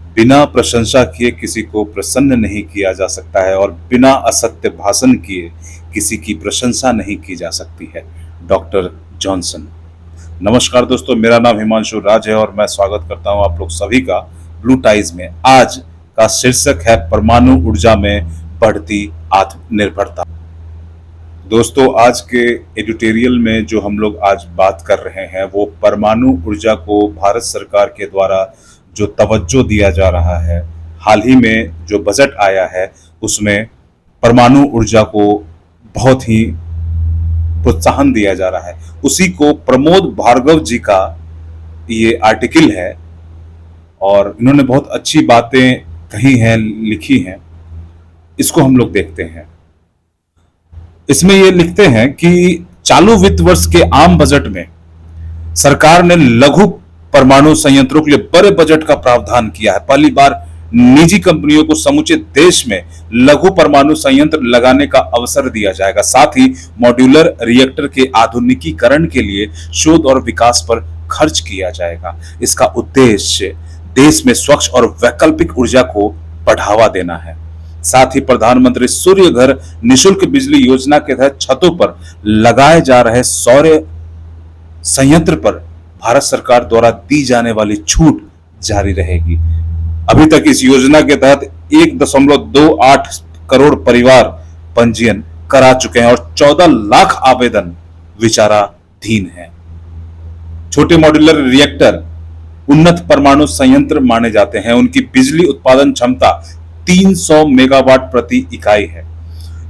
बिना प्रशंसा किए किसी को प्रसन्न नहीं किया जा सकता है और बिना असत्य भाषण किए किसी की प्रशंसा नहीं की जा सकती है। Doctor Johnson. नमस्कार दोस्तों, मेरा नाम हिमांशु राज है और मैं स्वागत करता हूं आप लोग सभी का ब्लू टाइज में। आज का शीर्षक है परमाणु ऊर्जा में बढ़ती आत्मनिर्भरता। दोस्तों, आज के एडिटोरियल में जो हम लोग आज बात कर रहे हैं वो परमाणु ऊर्जा को भारत सरकार के द्वारा जो तवज्जो दिया जा रहा है, हाल ही में जो बजट आया है उसमें परमाणु ऊर्जा को बहुत ही प्रोत्साहन दिया जा रहा है। उसी को प्रमोद भार्गव जी का ये आर्टिकल है और इन्होंने बहुत अच्छी बातें कही हैं, लिखी हैं। इसको हम लोग देखते हैं। इसमें ये लिखते हैं कि चालू वित्त वर्ष के आम बजट में सरकार ने लघु परमाणु संयंत्रों के लिए बड़े बजट का प्रावधान किया है। पहली बार निजी कंपनियों को समूचे देश में लघु परमाणु संयंत्र लगाने का अवसर दिया जाएगा। साथ ही मॉड्यूलर रिएक्टर के आधुनिकीकरण के लिए शोध और विकास पर खर्च किया जाएगा। इसका उद्देश्य देश में स्वच्छ और वैकल्पिक ऊर्जा को बढ़ावा देना है। साथ ही प्रधानमंत्री सूर्य घर निशुल्क बिजली योजना के तहत छतों पर लगाए जा रहे सौर संयंत्र पर भारत सरकार द्वारा दी जाने वाली छूट जारी रहेगी। अभी तक इस योजना के तहत 1.28 करोड़ परिवार पंजीयन करा चुके हैं और 14 लाख आवेदन विचाराधीन हैं। छोटे मॉड्यूलर रिएक्टर उन्नत परमाणु संयंत्र माने जाते हैं। उनकी बिजली उत्पादन क्षमता 300 मेगावाट प्रति इकाई है,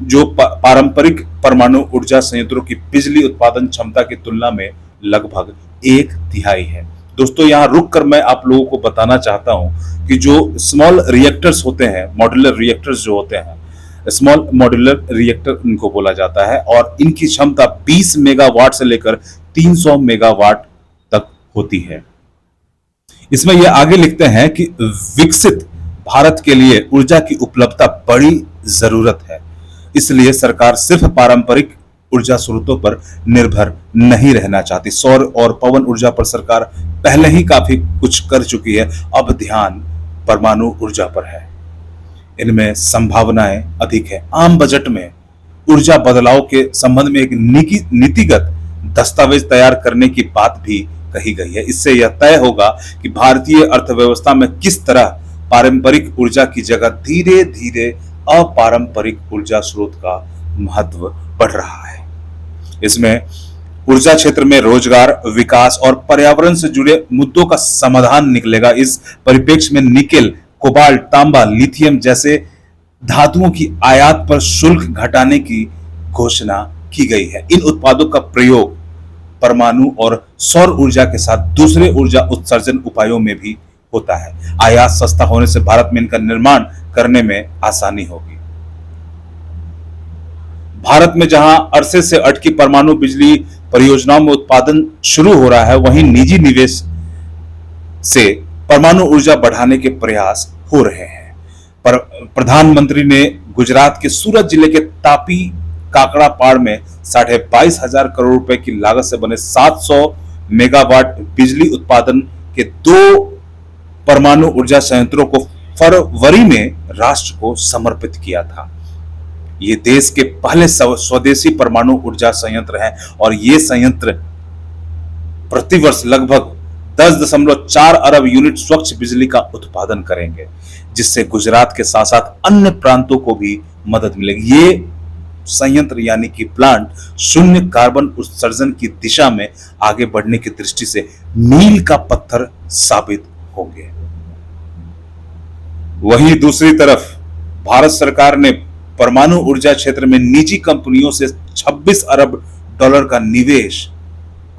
जो पारंपरिक परमाणु ऊर्जा संयंत्रों की बिजली उत्पादन क्षमता की तुलना में लगभग 1/3 है। दोस्तों, यहां रुक कर मैं आप लोगों को बताना चाहता हूं कि जो स्मॉल रिएक्टर्स होते हैं, मॉड्यूलर रिएक्टर्स जो होते हैं, स्मॉल मॉड्यूलर रिएक्टर इनको बोला जाता है और इनकी क्षमता 20 मेगावाट से लेकर 300 मेगावाट तक होती है। इसमें यह आगे लिखते हैं कि विकसित भारत के लिए ऊर्जा की उपलब्धता बड़ी जरूरत है। इसलिए सरकार सिर्फ पारंपरिक ऊर्जा स्रोतों पर निर्भर नहीं रहना चाहती। सौर और पवन ऊर्जा पर सरकार पहले ही काफी कुछ कर चुकी है। अब ध्यान परमाणु ऊर्जा पर है। इनमें संभावनाएं अधिक है। आम बजट में ऊर्जा बदलाव के संबंध में एक नीतिगत दस्तावेज तैयार करने की बात भी कही गई है। इससे यह तय होगा कि भारतीय अर्थव्यवस्था में किस तरह पारंपरिक ऊर्जा की जगह धीरे धीरे अपारंपरिक ऊर्जा स्रोत का महत्व बढ़ रहा है। इसमें ऊर्जा क्षेत्र में रोजगार, विकास और पर्यावरण से जुड़े मुद्दों का समाधान निकलेगा। इस परिप्रेक्ष्य में निकेल, कोबाल्ट, तांबा, लिथियम जैसे धातुओं की आयात पर शुल्क घटाने की घोषणा की गई है। इन उत्पादों का प्रयोग परमाणु और सौर ऊर्जा के साथ दूसरे ऊर्जा उत्सर्जन उपायों में भी होता है। आयात सस्ता होने से भारत में इनका निर्माण करने में आसानी होगी। भारत में जहां अरसे से अटकी परमाणु बिजली परियोजनाओं में उत्पादन शुरू हो रहा है, वहीं निजी निवेश से परमाणु ऊर्जा बढ़ाने के प्रयास हो रहे हैं। पर प्रधानमंत्री ने गुजरात के सूरत जिले के तापी काकड़ापाड़ में 22,500 करोड़ रुपए की लागत से बने 700 मेगावाट बिजली उत्पादन के 2 परमाणु ऊर्जा संयंत्रों को फरवरी में राष्ट्र को समर्पित किया था। ये देश के पहले स्वदेशी परमाणु ऊर्जा संयंत्र हैं और ये संयंत्र प्रतिवर्ष लगभग 10.4 अरब यूनिट स्वच्छ बिजली का उत्पादन करेंगे, जिससे गुजरात के साथ साथ अन्य प्रांतों को भी मदद मिलेगी। ये संयंत्र यानी कि प्लांट शून्य कार्बन उत्सर्जन की दिशा में आगे बढ़ने की दृष्टि से मील का पत्थर साबित होंगे। वहीं दूसरी तरफ भारत सरकार ने परमाणु ऊर्जा क्षेत्र में निजी कंपनियों से 26 अरब डॉलर का निवेश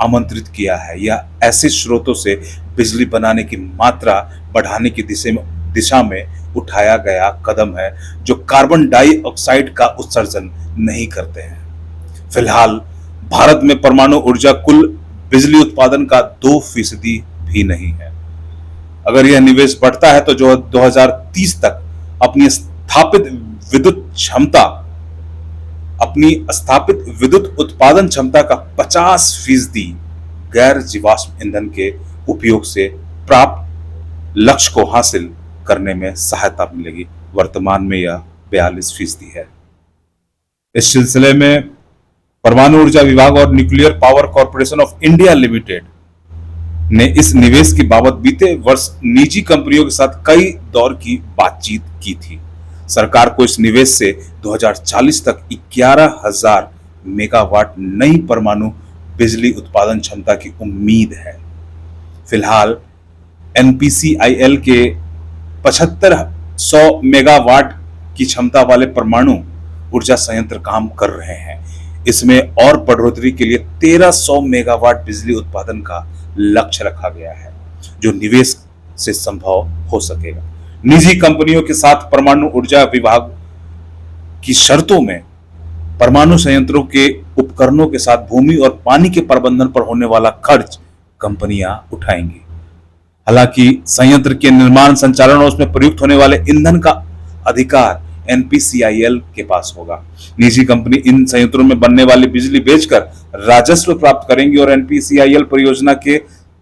आमंत्रित किया है। यह ऐसे स्रोतों से बिजली बनाने की मात्रा बढ़ाने की दिशा में उठाया गया कदम है जो कार्बन डाइऑक्साइड का उत्सर्जन नहीं करते हैं। फिलहाल भारत में परमाणु ऊर्जा कुल बिजली उत्पादन का 2% भी नहीं है। अगर यह निवेश बढ़ता है तो जो 2030 तक अपनी स्थापित विद्युत उत्पादन क्षमता का 50% गैर जीवाश्म ईंधन के उपयोग से प्राप्त लक्ष्य को हासिल करने में सहायता मिलेगी। वर्तमान में यह 42% है। इस सिलसिले में परमाणु ऊर्जा विभाग और nuclear power corporation of India limited ने इस निवेश की बाबत बीते वर्ष निजी कंपनियों के साथ कई दौर की बातचीत की थी। सरकार को इस निवेश से 2040 तक 11,000 मेगावाट नई परमाणु बिजली उत्पादन क्षमता की उम्मीद है। फिलहाल NPCIL के 7500 मेगावाट की क्षमता वाले परमाणु ऊर्जा संयंत्र काम कर रहे हैं। इसमें और बढ़ोतरी के लिए 1300 मेगावाट बिजली उत्पादन का लक्ष्य रखा गया है, जो निवेश से संभव हो सकेगा। निजी कंपनियों के साथ परमाणु ऊर्जा विभाग की शर्तों में परमाणु संयंत्रों के उपकरणों के साथ भूमि और पानी के प्रबंधन पर होने वाला खर्च कंपनियां उठाएंगी। हालांकि संयंत्र के निर्माण, संचालन और उसमें प्रयुक्त होने वाले ईंधन का अधिकार NPCIL के पास होगा। निजी कंपनी इन संयंत्रों में बनने वाली बिजली बेचकर राजस्व प्राप्त करेंगी और NPCIL परियोजना के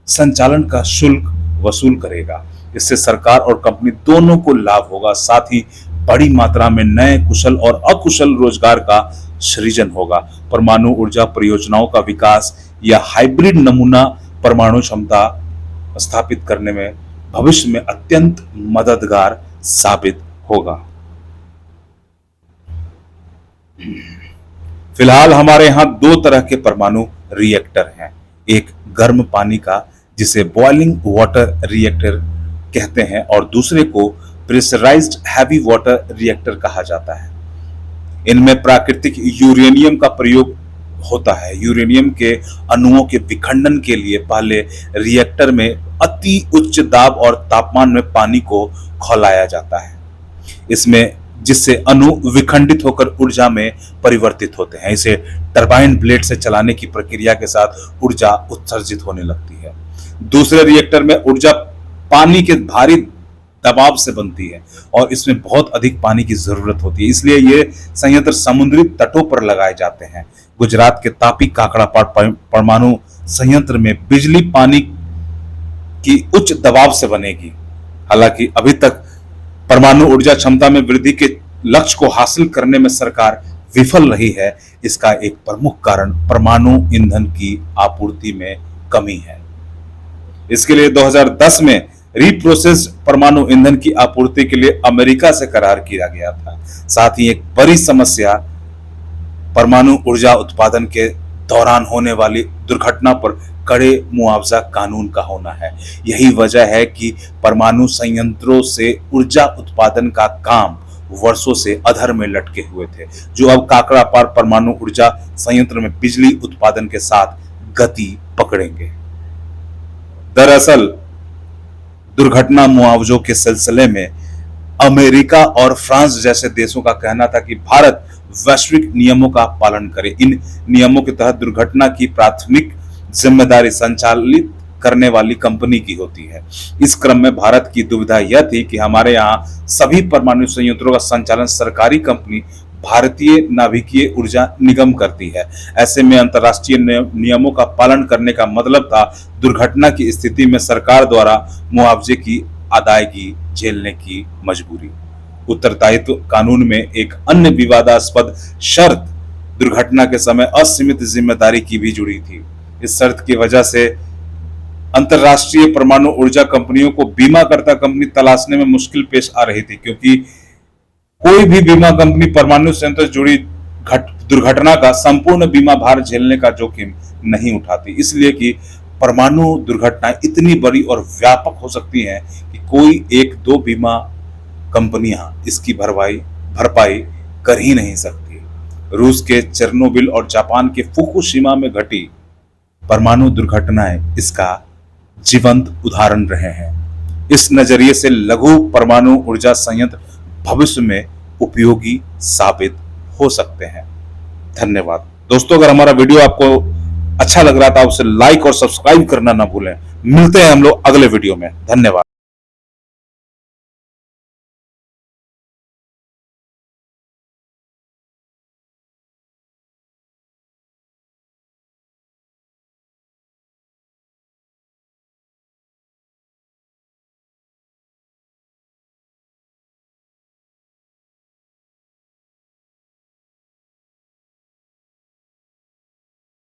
संचालन का शुल्क वसूल करेगा। इससे सरकार और कंपनी दोनों को लाभ होगा। साथ ही बड़ी मात्रा में नए कुशल और अकुशल रोजगार का सृजन होगा। परमाणु ऊर्जा परियोजनाओं का विकास या हाइब्रिड नमूना परमाणु क्षमता स्थापित करने में भविष्य में अत्यंत मददगार साबित होगा। फिलहाल हमारे यहां 2 तरह के परमाणु रिएक्टर हैं। एक गर्म पानी का, जिसे बॉइलिंग वाटर रिएक्टर कहते हैं, और दूसरे को प्रेशराइज्ड हैवी वाटर रिएक्टर कहा जाता है। इनमें प्राकृतिक यूरेनियम का प्रयोग होता है। यूरेनियम के अणुओं के विखंडन के लिए पहले रिएक्टर में अति उच्च दाब और तापमान में पानी को खौलाया जाता है, इसमें जिससे अणु विखंडित होकर ऊर्जा में परिवर्तित होते हैं। इसे टरबाइन ब्लेड से चलाने की प्रक्रिया के साथ ऊर्जा उत्सर्जित होने लगती है। दूसरे रिएक्टर में ऊर्जा पानी के भारी दबाव से बनती है और इसमें बहुत अधिक पानी की जरूरत होती है, इसलिए ये संयंत्र समुद्री तटों पर लगाए जाते हैं। गुजरात के तापी काकड़ा परमाणु संयंत्र में बिजली पानी की उच्च दबाव से बनेगी। हालांकि अभी तक परमाणु ऊर्जा क्षमता में वृद्धि के लक्ष्य को हासिल करने में सरकार विफल रही है। इसका एक प्रमुख कारण परमाणु ईंधन की आपूर्ति में कमी है। इसके लिए 2010 में रीप्रोसेस्ड परमाणु ईंधन की आपूर्ति के लिए अमेरिका से करार किया गया था। साथ ही एक बड़ी समस्या परमाणु ऊर्जा उत्पादन के दौरान होने वाली दुर्घटना पर कड़े मुआवजा कानून का होना है। यही वजह है कि परमाणु संयंत्रों से ऊर्जा उत्पादन का काम वर्षों से अधर में लटके हुए थे, जो अब काकड़ा पार परमाणु ऊर्जा संयंत्र में बिजली उत्पादन के साथ गति पकड़ेंगे। दरअसल दुर्घटना मुआवजों के सिलसिले में अमेरिका और फ्रांस जैसे देशों का कहना था कि भारत वैश्विक नियमों का पालन करे। इन नियमों के तहत दुर्घटना की प्राथमिक जिम्मेदारी संचालित करने वाली कंपनी की होती है। इस क्रम में भारत की दुविधा यह थी कि हमारे यहाँ सभी परमाणु संयंत्रों का संचालन सरकारी कंपनी भारतीय नाभिकीय ऊर्जा निगम करती है। ऐसे में अंतर्राष्ट्रीय नियमों का पालन करने का मतलब था दुर्घटना की स्थिति में सरकार द्वारा मुआवजे की अदायगी झेलने की मजबूरी। उत्तरदायित्व कानून में एक अन्य विवादास्पद शर्त दुर्घटना के समय असीमित जिम्मेदारी की भी जुड़ी थी। इस शर्त की वजह से अंतर्राष्ट्रीय परमाणु ऊर्जा कंपनियों को बीमाकर्ता कंपनी तलाशने में मुश्किल पेश आ रही थी, क्योंकि कोई भी बीमा कंपनी परमाणु संयंत्र से जुड़ी दुर्घटना का संपूर्ण बीमा भार झेलने का जोखिम नहीं उठाती, इसलिए कि परमाणु दुर्घटनाएं इतनी बड़ी और व्यापक हो सकती हैं कि कोई 1-2 बीमा कंपनियां इसकी भरपाई कर ही नहीं सकती। रूस के चेर्नोबिल और जापान के फुकुशिमा में घटी परमाणु दुर्घटनाएं इसका जीवंत उदाहरण रहे हैं। इस नजरिए से लघु परमाणु ऊर्जा संयंत्र भविष्य में उपयोगी साबित हो सकते हैं। धन्यवाद दोस्तों, अगर हमारा वीडियो आपको अच्छा लग रहा था उसे लाइक और सब्सक्राइब करना ना भूलें। मिलते हैं हम लोग अगले वीडियो में। धन्यवाद।